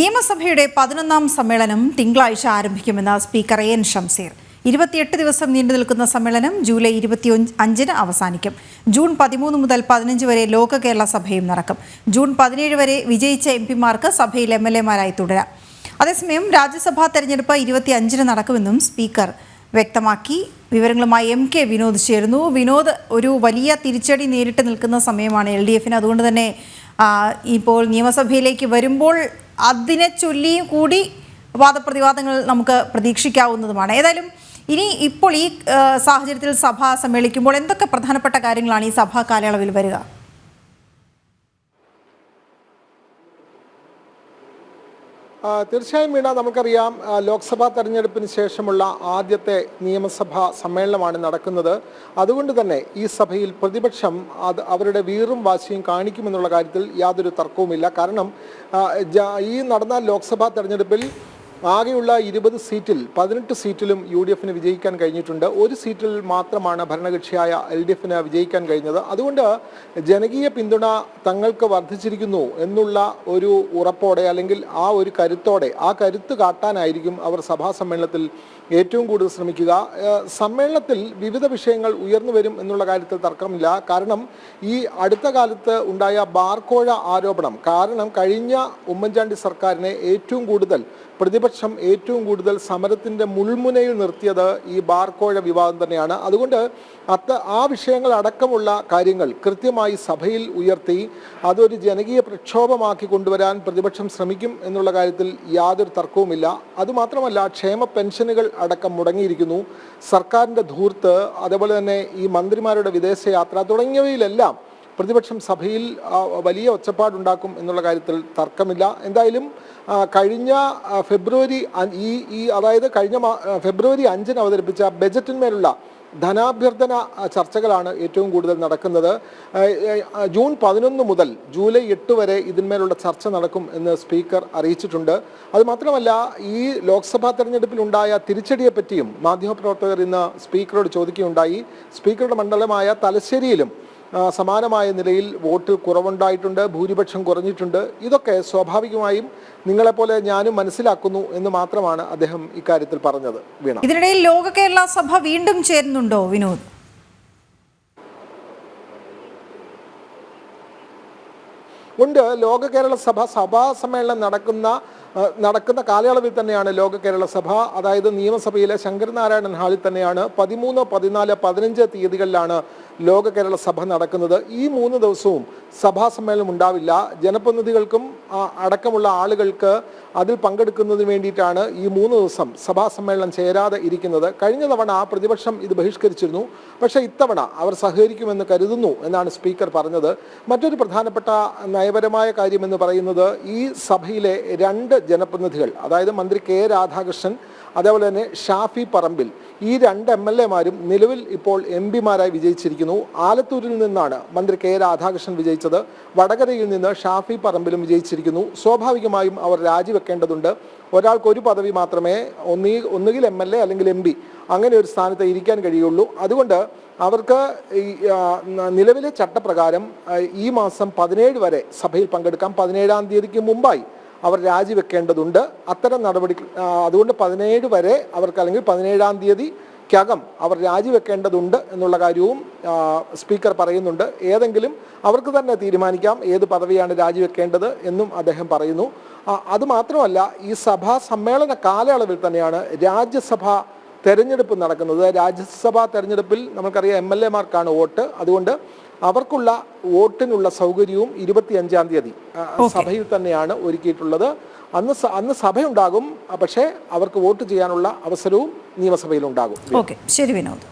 നിയമസഭയുടെ 11ാം സമ്മേളനം തിങ്കളാഴ്ച ആരംഭിക്കുമെന്ന് സ്പീക്കർ എൻ ഷംസീർ. 28 ദിവസം നീണ്ടു നിൽക്കുന്ന സമ്മേളനം ജൂലൈ 25-ന് അവസാനിക്കും. ജൂൺ 13 മുതൽ 15 വരെ ലോക കേരള സഭയും നടക്കും. ജൂൺ 17 വരെ വിജയിച്ച എംപിമാർക്ക് സഭയിൽ MLA-മാരായി തുടരാം. അതേസമയം രാജ്യസഭാ തെരഞ്ഞെടുപ്പ് 25-ന് നടക്കുമെന്നും സ്പീക്കർ വ്യക്തമാക്കി. വിവരങ്ങളുമായി MK വിനോദ് ചേരുന്നു. വിനോദ്, ഒരു വലിയ തിരിച്ചടി നേരിട്ട് നിൽക്കുന്ന സമയമാണ് LDF-ന്. അതുകൊണ്ട് തന്നെ ഇപ്പോൾ നിയമസഭയിലേക്ക് വരുമ്പോൾ അതിനെ ചൊല്ലിയും കൂടി വാദപ്രതിവാദങ്ങൾ നമുക്ക് പ്രതീക്ഷിക്കാവുന്നതുമാണ്. ഏതായാലും ഇപ്പോൾ ഈ സാഹചര്യത്തിൽ സഭ സമ്മേളിക്കുമ്പോൾ എന്തൊക്കെ പ്രധാനപ്പെട്ട കാര്യങ്ങളാണ് ഈ സഭാ കാലയളവിൽ വരിക? തീർച്ചയായും വീണ, നമുക്കറിയാം ലോക്സഭാ തെരഞ്ഞെടുപ്പിന് ശേഷമുള്ള ആദ്യത്തെ നിയമസഭാ സമ്മേളനമാണ് നടക്കുന്നത്. അതുകൊണ്ട് തന്നെ ഈ സഭയിൽ പ്രതിപക്ഷം അവരുടെ വീറും വാശിയും കാണിക്കുമെന്നുള്ള കാര്യത്തിൽ യാതൊരു തർക്കവുമില്ല. കാരണം ഈ നടന്ന ലോക്സഭാ തെരഞ്ഞെടുപ്പിൽ ആകെയുള്ള 20 സീറ്റിൽ 18 സീറ്റിലും UDF-ന് വിജയിക്കാൻ കഴിഞ്ഞിട്ടുണ്ട്. ഒരു സീറ്റിൽ മാത്രമാണ് ഭരണകക്ഷിയായ LDF-ന് വിജയിക്കാൻ കഴിഞ്ഞത്. അതുകൊണ്ട് ജനകീയ പിന്തുണ തങ്ങൾക്ക് വർദ്ധിച്ചിരിക്കുന്നു എന്നുള്ള ഒരു ഉറപ്പോടെ, അല്ലെങ്കിൽ ആ ഒരു കരുത്തോടെ, ആ കരുത്ത് കാട്ടാനായിരിക്കും അവർ സഭാ സമ്മേളനത്തിൽ ഏറ്റവും കൂടുതൽ ശ്രമിക്കുക. സമ്മേളനത്തിൽ വിവിധ വിഷയങ്ങൾ ഉയർന്നു വരും എന്നുള്ള കാര്യത്തിൽ തർക്കമില്ല. കാരണം ഈ അടുത്ത കാലത്ത് ഉണ്ടായ ബാർക്കോഴ ആരോപണം കാരണം കഴിഞ്ഞ ഉമ്മൻചാണ്ടി സർക്കാരിനെ പ്രതിപക്ഷം ഏറ്റവും കൂടുതൽ സമരത്തിൻ്റെ മുൾമുനയിൽ നിർത്തിയത് ഈ ബാർക്കോഴ വിവാദം തന്നെയാണ്. അതുകൊണ്ട് ആ വിഷയങ്ങൾ അടക്കമുള്ള കാര്യങ്ങൾ കൃത്യമായി സഭയിൽ ഉയർത്തി അതൊരു ജനകീയ പ്രക്ഷോഭമാക്കി കൊണ്ടുവരാൻ പ്രതിപക്ഷം ശ്രമിക്കും എന്നുള്ള കാര്യത്തിൽ യാതൊരു തർക്കവുമില്ല. അതുമാത്രമല്ല, ക്ഷേമ പെൻഷനുകൾ അടക്കം മുടങ്ങിയിരിക്കുന്നു. സർക്കാരിൻ്റെ ധൂർത്ത്, അതേപോലെ തന്നെ ഈ മന്ത്രിമാരുടെ വിദേശയാത്ര തുടങ്ങിയവയിലെല്ലാം പ്രതിപക്ഷം സഭയിൽ വലിയ ഒച്ചപ്പാടുണ്ടാക്കും എന്നുള്ള കാര്യത്തിൽ തർക്കമില്ല. എന്തായാലും കഴിഞ്ഞ ഫെബ്രുവരി 5-ന് അവതരിപ്പിച്ച ബജറ്റിന്മേലുള്ള ധനാഭ്യർത്ഥന ചർച്ചകളാണ് ഏറ്റവും കൂടുതൽ നടക്കുന്നത്. ജൂൺ 11 മുതൽ ജൂലൈ 8 വരെ ഇതിന്മേലുള്ള ചർച്ച നടക്കും എന്ന് സ്പീക്കർ അറിയിച്ചിട്ടുണ്ട്. അതുമാത്രമല്ല, ഈ ലോക്സഭാ തെരഞ്ഞെടുപ്പിലുണ്ടായ തിരിച്ചടിയെപ്പറ്റിയും മാധ്യമപ്രവർത്തകർ ഇന്ന് സ്പീക്കറോട് ചോദിക്കുകയുണ്ടായി. സ്പീക്കറുടെ മണ്ഡലമായ തലശ്ശേരിയിലും സമാനമായ നിലയിൽ വോട്ടിൽ കുറവുണ്ടായിട്ടുണ്ട്, ഭൂരിപക്ഷം കുറഞ്ഞിട്ടുണ്ട്. ഇതൊക്കെ സ്വാഭാവികമായും നിങ്ങളെപ്പോലെ ഞാനും മനസ്സിലാക്കുന്നു എന്ന് മാത്രമാണ് അദ്ദേഹം ഇക്കാര്യത്തിൽ പറഞ്ഞത്. വീണ, ഇതിനിടയിൽ ലോക കേരള സഭ വീണ്ടും ചേരുന്നുണ്ടോ വിനോദ്? ഉണ്ട്. ലോക കേരള സഭാ സമ്മേളനം നടക്കുന്ന കാലയളവിൽ തന്നെയാണ് ലോക കേരള സഭ. അതായത് നിയമസഭയിലെ ശങ്കരനാരായണൻ ഹാളിൽ തന്നെയാണ് 13, 14, 15 തീയതികളിലാണ് ലോക കേരള സഭ നടക്കുന്നത്. ഈ 3 ദിവസവും സഭാ സമ്മേളനം ഉണ്ടാവില്ല. ജനപ്രതിനിധികൾക്കും അടക്കമുള്ള ആളുകൾക്ക് അതിൽ പങ്കെടുക്കുന്നതിന് വേണ്ടിയിട്ടാണ് ഈ 3 ദിവസം സഭാ സമ്മേളനം ചേരാതെ ഇരിക്കുന്നത്. കഴിഞ്ഞ തവണ പ്രതിപക്ഷം ഇത് ബഹിഷ്കരിച്ചിരുന്നു. പക്ഷേ ഇത്തവണ അവർ സഹകരിക്കുമെന്ന് കരുതുന്നു എന്നാണ് സ്പീക്കർ പറഞ്ഞത്. മറ്റൊരു പ്രധാനപ്പെട്ട നയപരമായ കാര്യമെന്ന് പറയുന്നത്, ഈ സഭയിലെ 2 ജനപ്രതിനിധികൾ, അതായത് മന്ത്രി K രാധാകൃഷ്ണൻ, അതേപോലെ തന്നെ ഷാഫി പറമ്പിൽ, ഈ 2 MLA-മാരും നിലവിൽ ഇപ്പോൾ MP-മാരായി വിജയിച്ചിരിക്കുന്നു. ആലത്തൂരിൽ നിന്നാണ് മന്ത്രി K രാധാകൃഷ്ണൻ വിജയിച്ചത്. വടകരയിൽ നിന്ന് ഷാഫി പറമ്പിലും വിജയിച്ചിരിക്കുന്നു. സ്വാഭാവികമായും അവർ രാജിവെക്കേണ്ടതുണ്ട്. ഒരാൾക്ക് ഒരു പദവി മാത്രമേ, ഒന്നുകിൽ MLA അല്ലെങ്കിൽ MP, അങ്ങനെ ഒരു സ്ഥാനത്ത് ഇരിക്കാൻ കഴിയുള്ളൂ. അതുകൊണ്ട് അവർക്ക് നിലവിലെ ചട്ടപ്രകാരം ഈ മാസം 17 വരെ സഭയിൽ പങ്കെടുക്കാം. 17-ാം തീയതിക്ക് മുമ്പായി അവർ രാജിവെക്കേണ്ടതുണ്ട്. അത്തരം അതുകൊണ്ട് 17 വരെ അവർക്ക്, അല്ലെങ്കിൽ 17-ാം തീയതിക്കകം അവർ രാജിവെക്കേണ്ടതുണ്ട് എന്നുള്ള കാര്യവും സ്പീക്കർ പറയുന്നുണ്ട്. അവർക്ക് തന്നെ തീരുമാനിക്കാം ഏത് പദവിയാണ് രാജിവെക്കേണ്ടത് എന്നും അദ്ദേഹം പറയുന്നു. അതുമാത്രമല്ല, ഈ സഭാ സമ്മേളന കാലയളവിൽ തന്നെയാണ് രാജ്യസഭാ തെരഞ്ഞെടുപ്പ് നടക്കുന്നത്. രാജ്യസഭാ തെരഞ്ഞെടുപ്പിൽ നമുക്കറിയാം MLA-മാർക്കാണ് വോട്ട്. അതുകൊണ്ട് അവർക്കുള്ള വോട്ടിനുള്ള സൗകര്യവും 25-ാം തീയതി സഭയിൽ തന്നെയാണ് ഒരുക്കിയിട്ടുള്ളത്. അന്ന് സഭയുണ്ടാകും, പക്ഷേ അവർക്ക് വോട്ട് ചെയ്യാനുള്ള അവസരവും നിയമസഭയിൽ ഉണ്ടാകും. ശരി വിനോദ്.